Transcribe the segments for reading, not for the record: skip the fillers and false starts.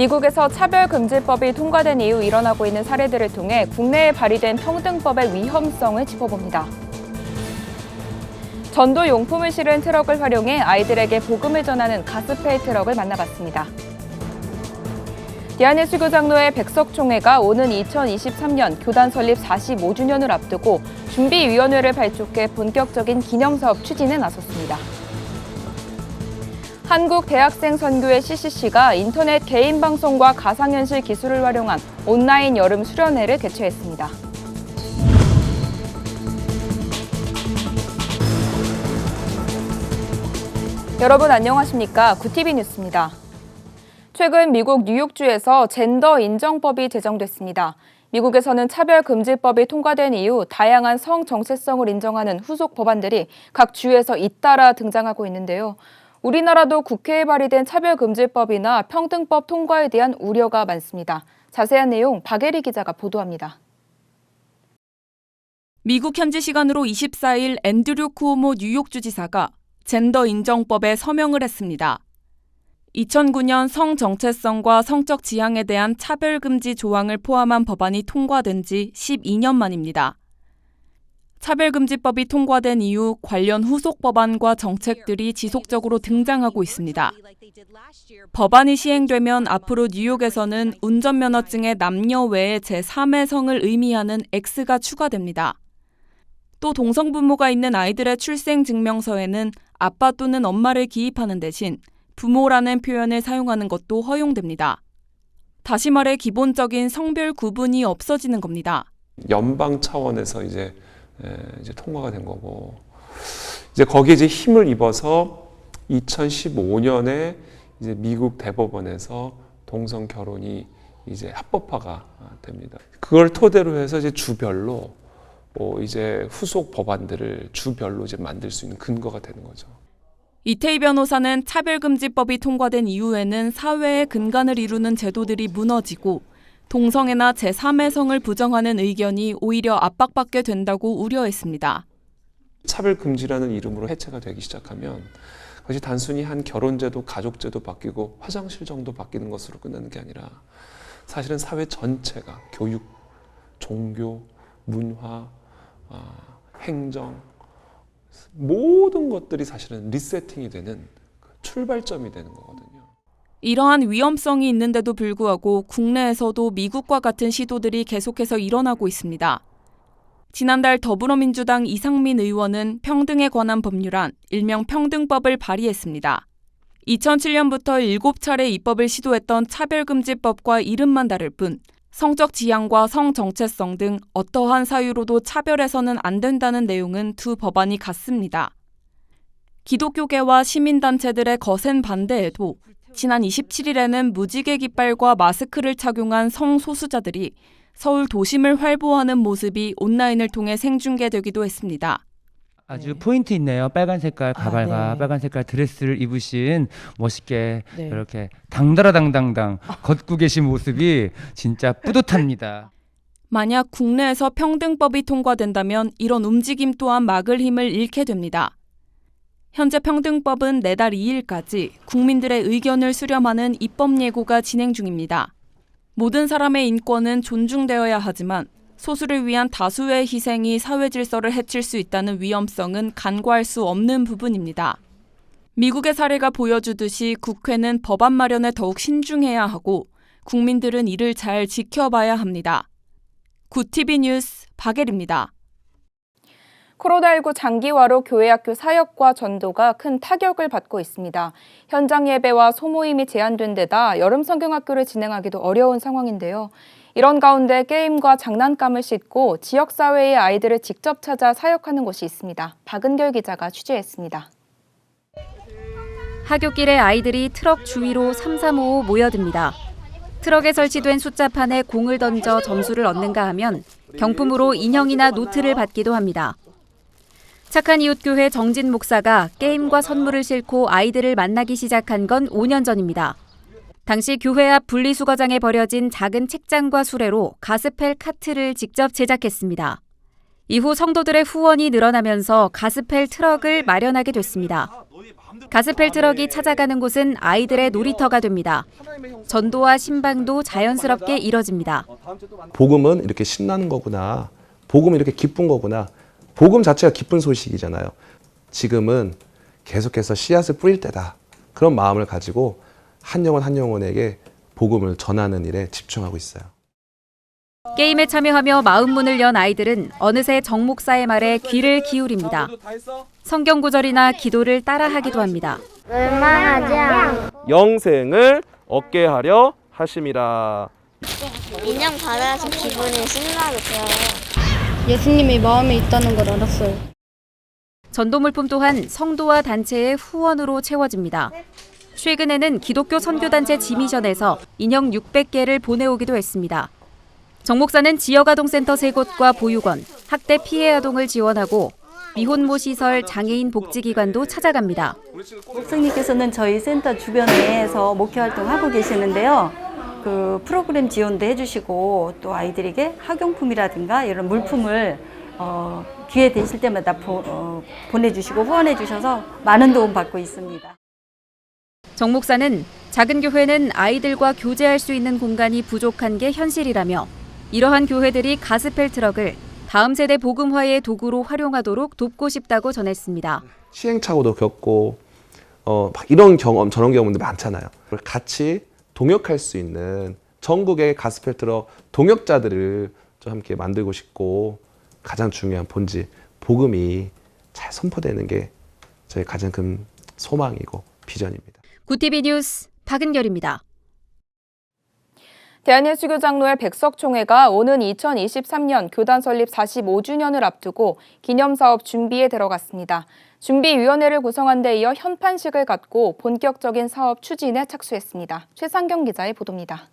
미국에서 차별금지법이 통과된 이후 일어나고 있는 사례들을 통해 국내에 발의된 평등법의 위험성을 짚어봅니다. 전도 용품을 실은 트럭을 활용해 아이들에게 복음을 전하는 가스펠 트럭을 만나봤습니다. 대한예수교장로회 백석총회가 오는 2023년 교단 설립 45주년을 앞두고 준비위원회를 발족해 본격적인 기념사업 추진에 나섰습니다. 한국대학생선교회 CCC가 인터넷 개인 방송과 가상현실 기술을 활용한 온라인 여름 수련회를 개최했습니다. 여러분 안녕하십니까? 구티비 뉴스입니다. 최근 미국 뉴욕주에서 젠더 인정법이 제정됐습니다. 미국에서는 차별금지법이 통과된 이후 다양한 성 정체성을 인정하는 후속 법안들이 각 주에서 잇따라 등장하고 있는데요. 우리나라도 국회에 발의된 차별금지법이나 평등법 통과에 대한 우려가 많습니다. 자세한 내용 박예리 기자가 보도합니다. 미국 현지 시간으로 24일 앤드류 쿠오모 뉴욕주지사가 젠더 인정법에 서명을 했습니다. 2009년 성 정체성과 성적 지향에 대한 차별금지 조항을 포함한 법안이 통과된 지 12년 만입니다. 차별금지법이 통과된 이후 관련 후속 법안과 정책들이 지속적으로 등장하고 있습니다. 법안이 시행되면 앞으로 뉴욕에서는 운전면허증에 남녀 외에 제3의 성을 의미하는 X가 추가됩니다. 또 동성부모가 있는 아이들의 출생증명서에는 아빠 또는 엄마를 기입하는 대신 부모라는 표현을 사용하는 것도 허용됩니다. 다시 말해 기본적인 성별 구분이 없어지는 겁니다. 연방 차원에서 이제 통과가 된 거고, 이제 거기에 이제 힘을 입어서 2015년에 이제 미국 대법원에서 동성 결혼이 이제 합법화가 됩니다. 그걸 토대로 해서 이제 주별로 이제 후속 법안들을 주별로 이제 만들 수 있는 근거가 되는 거죠. 이태희 변호사는 차별금지법이 통과된 이후에는 사회의 근간을 이루는 제도들이 무너지고 동성애나 제3의 성을 부정하는 의견이 오히려 압박받게 된다고 우려했습니다. 차별금지라는 이름으로 해체가 되기 시작하면 그것이 단순히 한 결혼제도, 가족제도 바뀌고 화장실 정도 바뀌는 것으로 끝나는 게 아니라 사실은 사회 전체가 교육, 종교, 문화, 행정, 모든 것들이 사실은 리세팅이 되는 출발점이 되는 거거든요. 이러한 위험성이 있는데도 불구하고 국내에서도 미국과 같은 시도들이 계속해서 일어나고 있습니다. 지난달 더불어민주당 이상민 의원은 평등에 관한 법률안, 일명 평등법을 발의했습니다. 2007년부터 7차례 입법을 시도했던 차별금지법과 이름만 다를 뿐 성적 지향과 성 정체성 등 어떠한 사유로도 차별해서는 안 된다는 내용은 두 법안이 같습니다. 기독교계와 시민단체들의 거센 반대에도 지난 27일에는 무지개 깃발과 마스크를 착용한 성소수자들이 서울 도심을 활보하는 모습이 온라인을 통해 생중계되기도 했습니다. 아주 포인트 있네요. 빨간 색깔 가발과 빨간 색깔 드레스를 입으신 멋있게 이렇게 당당당 걷고 계신 모습이 진짜 뿌듯합니다. 만약 국내에서 평등법이 통과된다면 이런 움직임 또한 막을 힘을 잃게 됩니다. 현재 평등법은 내달 2일까지 국민들의 의견을 수렴하는 입법 예고가 진행 중입니다. 모든 사람의 인권은 존중되어야 하지만 소수를 위한 다수의 희생이 사회 질서를 해칠 수 있다는 위험성은 간과할 수 없는 부분입니다. 미국의 사례가 보여주듯이 국회는 법안 마련에 더욱 신중해야 하고 국민들은 이를 잘 지켜봐야 합니다. 구티비 뉴스 박예리입니다. 코로나19 장기화로 교회학교 사역과 전도가 큰 타격을 받고 있습니다. 현장 예배와 소모임이 제한된 데다 여름 성경학교를 진행하기도 어려운 상황인데요. 이런 가운데 게임과 장난감을 싣고 지역사회의 아이들을 직접 찾아 사역하는 곳이 있습니다. 박은결 기자가 취재했습니다. 하굣길에 아이들이 트럭 주위로 3355 모여듭니다. 트럭에 설치된 숫자판에 공을 던져 점수를 얻는가 하면 경품으로 인형이나 노트를 받기도 합니다. 착한 이웃교회 정진 목사가 게임과 선물을 싣고 아이들을 만나기 시작한 건 5년 전입니다. 당시 교회 앞 분리수거장에 버려진 작은 책장과 수레로 가스펠 카트를 직접 제작했습니다. 이후 성도들의 후원이 늘어나면서 가스펠 트럭을 마련하게 됐습니다. 가스펠 트럭이 찾아가는 곳은 아이들의 놀이터가 됩니다. 전도와 신방도 자연스럽게 이뤄집니다. 복음은 이렇게 신나는 거구나. 복음은 이렇게 기쁜 거구나. 복음 자체가 기쁜 소식이잖아요. 지금은 계속해서 씨앗을 뿌릴 때다. 그런 마음을 가지고 한 영혼 한 영혼에게 복음을 전하는 일에 집중하고 있어요. 게임에 참여하며 마음 문을 연 아이들은 어느새 정 목사의 말에 귀를 기울입니다. 성경 구절이나 기도를 따라하기도 합니다. 영생을 얻게 하려 하심이라. 인형 받아서 기분이 신나게 들어요. 예수님이 마음에 있다는 걸 알았어요. 전도 물품 또한 성도와 단체의 후원으로 채워집니다. 최근에는 기독교 선교단체 지미션에서 인형 600개를 보내오기도 했습니다. 정 목사는 지역아동센터 3곳과 보육원, 학대 피해 아동을 지원하고 미혼모 시설, 장애인 복지기관도 찾아갑니다. 목사님께서는 저희 센터 주변에서 목회 활동하고 계시는데요. 그 프로그램 지원도 해주시고 또 아이들에게 학용품이라든가 이런 물품을 기회 되실 때마다 보내주시고 후원해 주셔서 많은 도움 받고 있습니다. 정 목사는 작은 교회는 아이들과 교제할 수 있는 공간이 부족한 게 현실이라며 이러한 교회들이 가스펠 트럭을 다음 세대 복음화의 도구로 활용하도록 돕고 싶다고 전했습니다. 시행착오도 겪고 막 이런 경험, 저런 경험들 많잖아요. 같이 동역할 수 있는 전국의 가스펠 트럭 동역자들을 좀 함께 만들고 싶고 가장 중요한 본질, 복음이 잘 선포되는 게 저의 가장 큰 소망이고 비전입니다. 구티비 뉴스 박은결입니다. 대한예수교장로회 백석총회가 오는 2023년 교단 설립 45주년을 앞두고 기념사업 준비에 들어갔습니다. 준비위원회를 구성한 데 이어 현판식을 갖고 본격적인 사업 추진에 착수했습니다. 최상경 기자의 보도입니다.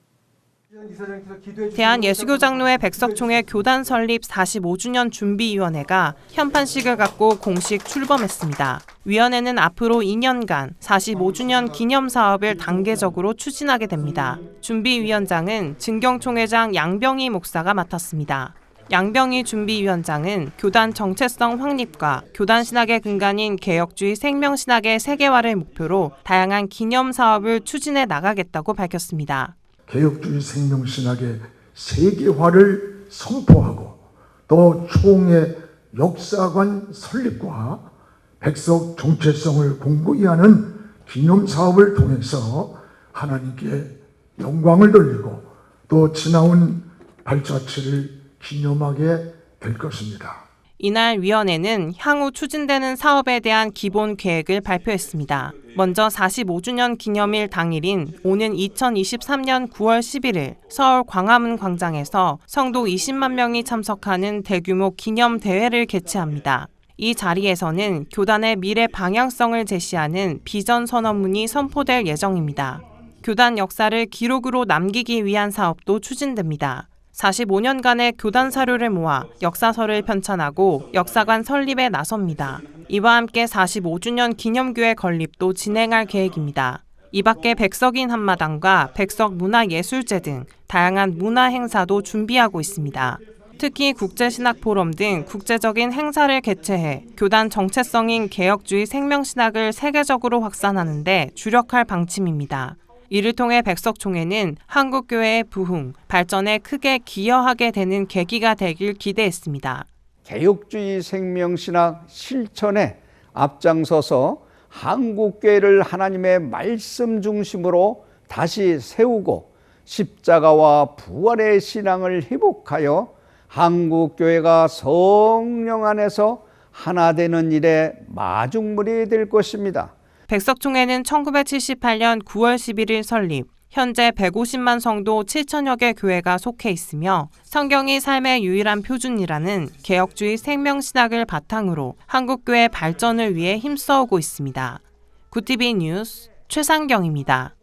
대한예수교장로회 백석총회 교단 설립 45주년 준비위원회가 현판식을 갖고 공식 출범했습니다. 위원회는 앞으로 2년간 45주년 기념사업을 단계적으로 추진하게 됩니다. 준비위원장은 증경총회장 양병희 목사가 맡았습니다. 양병희 준비위원장은 교단 정체성 확립과 교단 신학의 근간인 개혁주의 생명신학의 세계화를 목표로 다양한 기념사업을 추진해 나가겠다고 밝혔습니다. 개혁주의 생명신학의 세계화를 선포하고 또 총회 역사관 설립과 백석 정체성을 공고히 하는 기념사업을 통해서 하나님께 영광을 돌리고 또 지나온 발자취를 기념하게 될 것입니다. 이날 위원회는 향후 추진되는 사업에 대한 기본 계획을 발표했습니다. 먼저 45주년 기념일 당일인 오는 2023년 9월 11일 서울 광화문 광장에서 성도 20만 명이 참석하는 대규모 기념 대회를 개최합니다. 이 자리에서는 교단의 미래 방향성을 제시하는 비전 선언문이 선포될 예정입니다. 교단 역사를 기록으로 남기기 위한 사업도 추진됩니다. 45년간의 교단 사료를 모아 역사서를 편찬하고 역사관 설립에 나섭니다. 이와 함께 45주년 기념교회 건립도 진행할 계획입니다. 이 밖에 백석인 한마당과 백석문화예술제 등 다양한 문화 행사도 준비하고 있습니다. 특히 국제신학포럼 등 국제적인 행사를 개최해 교단 정체성인 개혁주의 생명신학을 세계적으로 확산하는 데 주력할 방침입니다. 이를 통해 백석총회는 한국교회의 부흥, 발전에 크게 기여하게 되는 계기가 되길 기대했습니다. 개혁주의 생명신학 실천에 앞장서서 한국교회를 하나님의 말씀 중심으로 다시 세우고 십자가와 부활의 신앙을 회복하여 한국교회가 성령 안에서 하나 되는 일에 마중물이 될 것입니다. 백석총회는 1978년 9월 11일 설립, 현재 150만 성도 7천여 개 교회가 속해 있으며 성경이 삶의 유일한 표준이라는 개혁주의 생명신학을 바탕으로 한국교회 발전을 위해 힘써오고 있습니다. 구티비 뉴스 최상경입니다.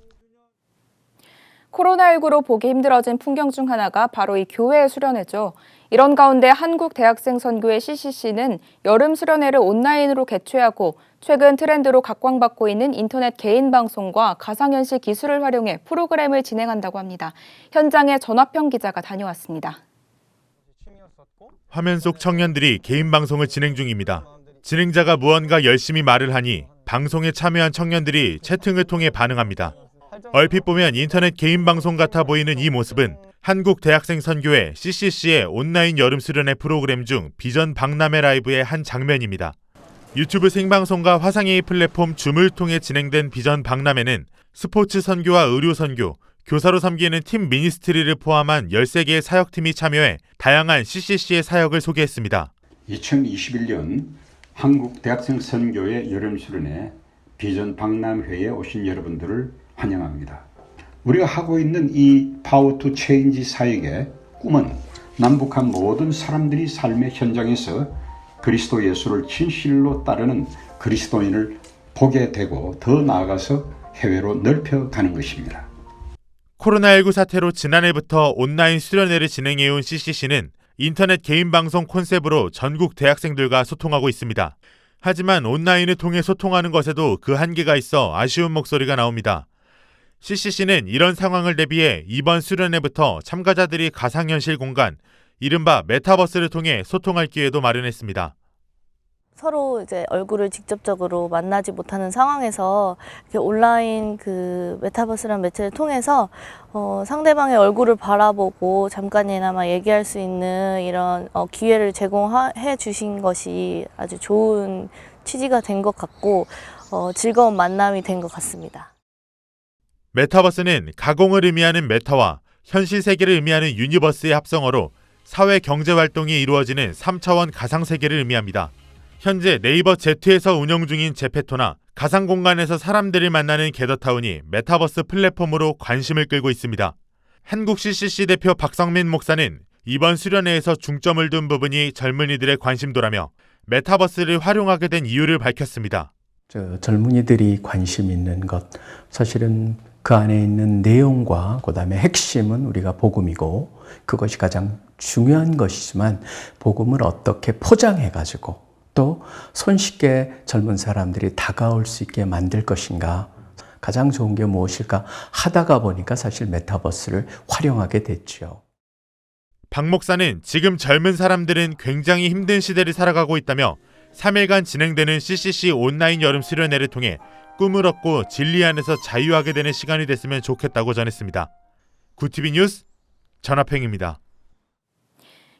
코로나19로 보기 힘들어진 풍경 중 하나가 바로 이 교회 수련회죠. 이런 가운데 한국대학생선교회 CCC는 여름 수련회를 온라인으로 개최하고 최근 트렌드로 각광받고 있는 인터넷 개인 방송과 가상현실 기술을 활용해 프로그램을 진행한다고 합니다. 현장에 전화평 기자가 다녀왔습니다. 화면 속 청년들이 개인 방송을 진행 중입니다. 진행자가 무언가 열심히 말을 하니 방송에 참여한 청년들이 채팅을 통해 반응합니다. 얼핏 보면 인터넷 개인 방송 같아 보이는 이 모습은 한국 대학생 선교회 CCC의 온라인 여름 수련회 프로그램 중 비전 박람회 라이브의 한 장면입니다. 유튜브 생방송과 화상회의 플랫폼 줌을 통해 진행된 비전 박람회는 스포츠 선교와 의료 선교, 교사로 섬기는 팀 미니스트리를 포함한 13개의 사역팀이 참여해 다양한 CCC의 사역을 소개했습니다. 2021년 한국 대학생 선교회 여름 수련회 비전 박람회에 오신 여러분들을 환영합니다. 우리가 하고 있는 이 파워 투 체인지 사역의 꿈은 남북한 모든 사람들이 삶의 현장에서 그리스도 예수를 진실로 따르는 그리스도인을 보게 되고 더 나아가서 해외로 넓혀가는 것입니다. 코로나19 사태로 지난해부터 온라인 수련회를 진행해온 CCC는 인터넷 개인 방송 콘셉트로 전국 대학생들과 소통하고 있습니다. 하지만 온라인을 통해 소통하는 것에도 그 한계가 있어 아쉬운 목소리가 나옵니다. CCC는 이런 상황을 대비해 이번 수련회부터 참가자들이 가상현실 공간, 이른바 메타버스를 통해 소통할 기회도 마련했습니다. 서로 이제 얼굴을 직접적으로 만나지 못하는 상황에서 이렇게 온라인 그 메타버스라는 매체를 통해서 상대방의 얼굴을 바라보고 잠깐이나마 얘기할 수 있는 이런 기회를 제공해 주신 것이 아주 좋은 취지가 된 것 같고 즐거운 만남이 된 것 같습니다. 메타버스는 가공을 의미하는 메타와 현실 세계를 의미하는 유니버스의 합성어로 사회 경제 활동이 이루어지는 3차원 가상 세계를 의미합니다. 현재 네이버 Z에서 운영 중인 제페토나 가상 공간에서 사람들을 만나는 게더타운이 메타버스 플랫폼으로 관심을 끌고 있습니다. 한국 CCC 대표 박성민 목사는 이번 수련회에서 중점을 둔 부분이 젊은이들의 관심도라며 메타버스를 활용하게 된 이유를 밝혔습니다. 젊은이들이 관심 있는 것, 사실은 그 안에 있는 내용과 그다음에 핵심은 우리가 복음이고 그것이 가장 중요한 것이지만 복음을 어떻게 포장해가지고 또 손쉽게 젊은 사람들이 다가올 수 있게 만들 것인가, 가장 좋은 게 무엇일까 하다가 보니까 사실 메타버스를 활용하게 됐죠. 박 목사는 지금 젊은 사람들은 굉장히 힘든 시대를 살아가고 있다며 3일간 진행되는 CCC 온라인 여름 수련회를 통해 꿈을 얻고 진리 안에서 자유하게 되는 시간이 됐으면 좋겠다고 전했습니다. 구티비 뉴스 전하평입니다.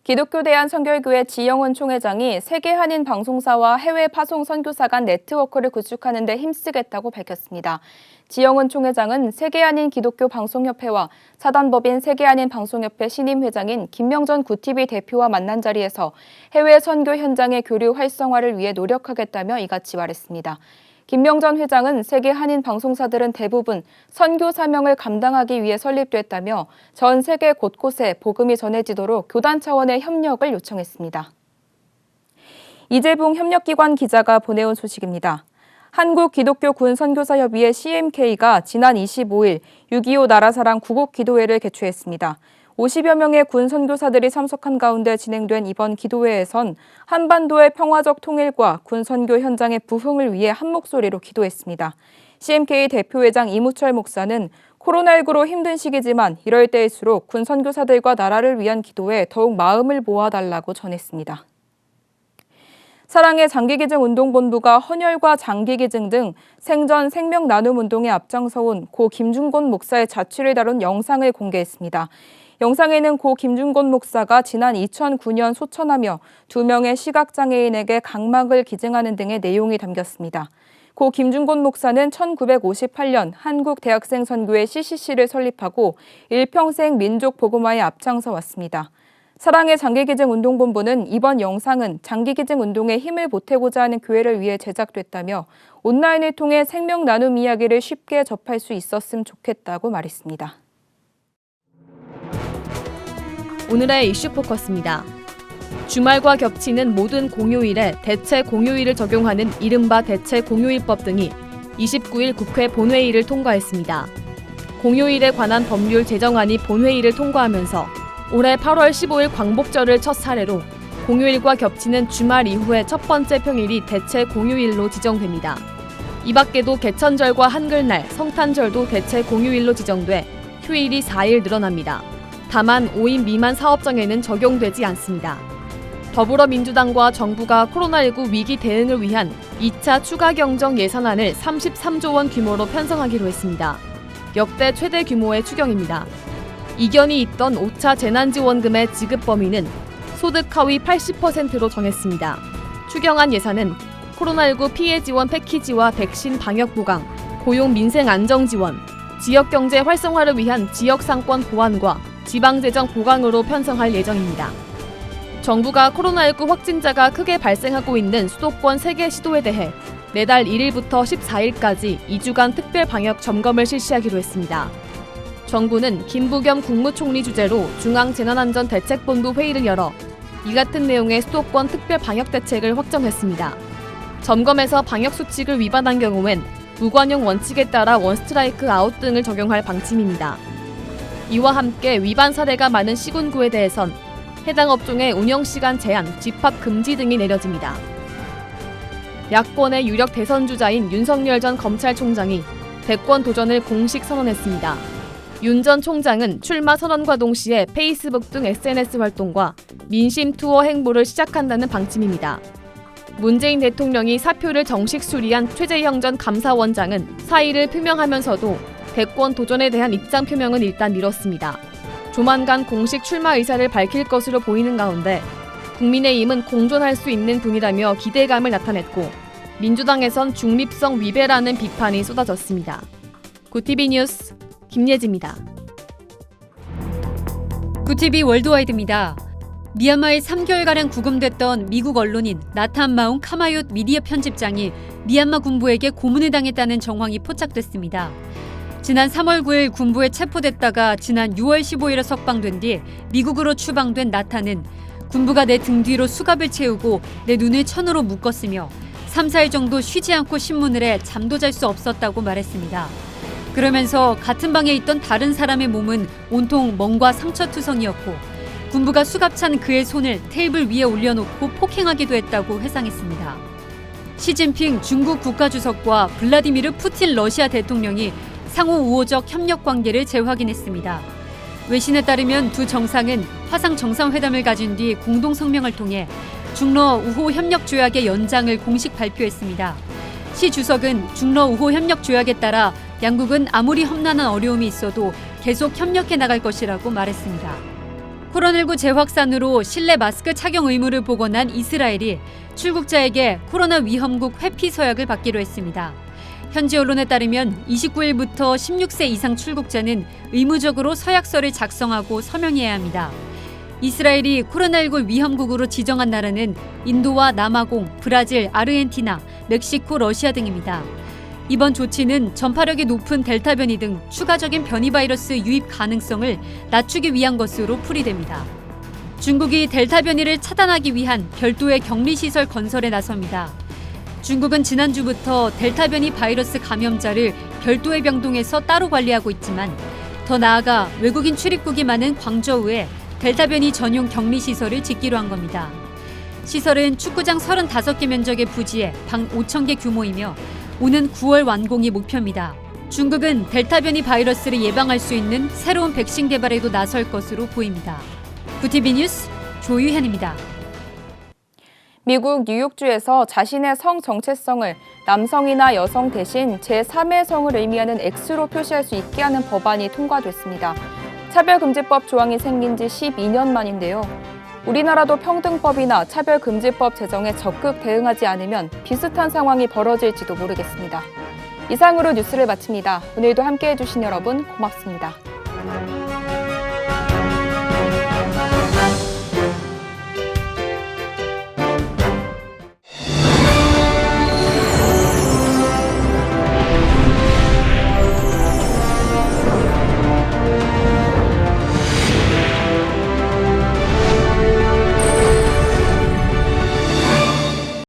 기독교 대한선교회교회 지영훈 총회장이 세계 한인 방송사와 해외 파송 선교사 간 네트워크를 구축하는 데 힘쓰겠다고 밝혔습니다. 지영훈 총회장은 세계 한인 기독교 방송협회와 사단법인 세계 한인 방송협회 신임 회장인 김명전 구티비 대표와 만난 자리에서 해외 선교 현장의 교류 활성화를 위해 노력하겠다며 이같이 말했습니다. 김명전 회장은 세계 한인 방송사들은 대부분 선교 사명을 감당하기 위해 설립됐다며 전 세계 곳곳에 복음이 전해지도록 교단 차원의 협력을 요청했습니다. 이재붕 협력기관 기자가 보내온 소식입니다. 한국기독교군선교사협의회 CMK가 지난 25일 6.25 나라사랑 구국기도회를 개최했습니다. 50여 명의 군 선교사들이 참석한 가운데 진행된 이번 기도회에선 한반도의 평화적 통일과 군 선교 현장의 부흥을 위해 한 목소리로 기도했습니다. CMK 대표회장 이무철 목사는 코로나19로 힘든 시기지만 이럴 때일수록 군 선교사들과 나라를 위한 기도에 더욱 마음을 모아달라고 전했습니다. 사랑의 장기기증운동본부가 헌혈과 장기기증 등 생전 생명 나눔 운동에 앞장서온 고 김준곤 목사의 자취를 다룬 영상을 공개했습니다. 영상에는 고 김준곤 목사가 지난 2009년 소천하며 2명의 시각장애인에게 각막을 기증하는 등의 내용이 담겼습니다. 고 김준곤 목사는 1958년 한국대학생선교회 CCC를 설립하고 일평생 민족 복음화에 앞장서 왔습니다. 사랑의 장기기증운동본부는 이번 영상은 장기기증 운동에 힘을 보태고자 하는 교회를 위해 제작됐다며 온라인을 통해 생명 나눔 이야기를 쉽게 접할 수 있었으면 좋겠다고 말했습니다. 오늘의 이슈 포커스입니다. 주말과 겹치는 모든 공휴일에 대체 공휴일을 적용하는 이른바 대체 공휴일법 등이 29일 국회 본회의를 통과했습니다. 공휴일에 관한 법률 제정안이 본회의를 통과하면서 올해 8월 15일 광복절을 첫 사례로 공휴일과 겹치는 주말 이후의 첫 번째 평일이 대체 공휴일로 지정됩니다. 이 밖에도 개천절과 한글날, 성탄절도 대체 공휴일로 지정돼 휴일이 4일 늘어납니다. 다만 5인 미만 사업장에는 적용되지 않습니다. 더불어민주당과 정부가 코로나19 위기 대응을 위한 2차 추가 경정 예산안을 33조 원 규모로 편성하기로 했습니다. 역대 최대 규모의 추경입니다. 이견이 있던 5차 재난지원금의 지급 범위는 소득 하위 80%로 정했습니다. 추경안 예산은 코로나19 피해 지원 패키지와 백신 방역 보강, 고용 민생 안정 지원, 지역 경제 활성화를 위한 지역 상권 보완과 지방 재정 보강으로 편성할 예정입니다. 정부가 코로나19 확진자가 크게 발생하고 있는 수도권 3개 시도에 대해 내달 1일부터 14일까지 2주간 특별 방역 점검을 실시하기로 했습니다. 정부는 김부겸 국무총리 주재로 중앙재난안전대책본부 회의를 열어 이 같은 내용의 수도권 특별 방역 대책을 확정했습니다. 점검에서 방역 수칙을 위반한 경우엔 무관용 원칙에 따라 원스트라이크 아웃 등을 적용할 방침입니다. 이와 함께 위반 사례가 많은 시군구에 대해선 해당 업종의 운영시간 제한, 집합 금지 등이 내려집니다. 야권의 유력 대선 주자인 윤석열 전 검찰총장이 대권 도전을 공식 선언했습니다. 윤 전 총장은 출마 선언과 동시에 페이스북 등 SNS 활동과 민심 투어 행보를 시작한다는 방침입니다. 문재인 대통령이 사표를 정식 수리한 최재형 전 감사원장은 사의를 표명하면서도 대권 도전에 대한 입장 표명은 일단 미뤘습니다. 조만간 공식 출마 의사를 밝힐 것으로 보이는 가운데 국민의힘은 공존할 수 있는 분이라며 기대감을 나타냈고 민주당에선 중립성 위배라는 비판이 쏟아졌습니다. 구티비 뉴스 김예지입니다. 구티비 월드와이드입니다. 미얀마에 3개월가량 구금됐던 미국 언론인 나탄 마웅 카마얏 미디어 편집장이 미얀마 군부에게 고문을 당했다는 정황이 포착됐습니다. 지난 3월 9일 군부에 체포됐다가 지난 6월 15일에 석방된 뒤 미국으로 추방된 나탄은 군부가 내 등 뒤로 수갑을 채우고 내 눈을 천으로 묶었으며 3, 4일 정도 쉬지 않고 신문을 해 잠도 잘 수 없었다고 말했습니다. 그러면서 같은 방에 있던 다른 사람의 몸은 온통 멍과 상처투성이었고 군부가 수갑찬 그의 손을 테이블 위에 올려놓고 폭행하기도 했다고 회상했습니다. 시진핑 중국 국가주석과 블라디미르 푸틴 러시아 대통령이 상호 우호적 협력 관계를 재확인했습니다. 외신에 따르면 두 정상은 화상 정상회담을 가진 뒤 공동 성명을 통해 중러 우호 협력 조약의 연장을 공식 발표했습니다. 시 주석은 중러 우호 협력 조약에 따라 양국은 아무리 험난한 어려움이 있어도 계속 협력해 나갈 것이라고 말했습니다. 코로나19 재확산으로 실내 마스크 착용 의무를 복원한 이스라엘이 출국자에게 코로나 위험국 회피 서약을 받기로 했습니다. 현지 언론에 따르면 29일부터 16세 이상 출국자는 의무적으로 서약서를 작성하고 서명해야 합니다. 이스라엘이 코로나19 위험국으로 지정한 나라는 인도와 남아공, 브라질, 아르헨티나, 멕시코, 러시아 등입니다. 이번 조치는 전파력이 높은 델타 변이 등 추가적인 변이 바이러스 유입 가능성을 낮추기 위한 것으로 풀이됩니다. 중국이 델타 변이를 차단하기 위한 별도의 격리시설 건설에 나섭니다. 중국은 지난주부터 델타 변이 바이러스 감염자를 별도의 병동에서 따로 관리하고 있지만 더 나아가 외국인 출입국이 많은 광저우에 델타 변이 전용 격리시설을 짓기로 한 겁니다. 시설은 축구장 35개 면적의 부지에 방 5,000개 규모이며 오는 9월 완공이 목표입니다. 중국은 델타 변이 바이러스를 예방할 수 있는 새로운 백신 개발에도 나설 것으로 보입니다. 구티비 뉴스 조유현입니다. 미국 뉴욕주에서 자신의 성 정체성을 남성이나 여성 대신 제3의 성을 의미하는 X로 표시할 수 있게 하는 법안이 통과됐습니다. 차별금지법 조항이 생긴 지 12년 만인데요. 우리나라도 평등법이나 차별금지법 제정에 적극 대응하지 않으면 비슷한 상황이 벌어질지도 모르겠습니다. 이상으로 뉴스를 마칩니다. 오늘도 함께해 주신 여러분 고맙습니다.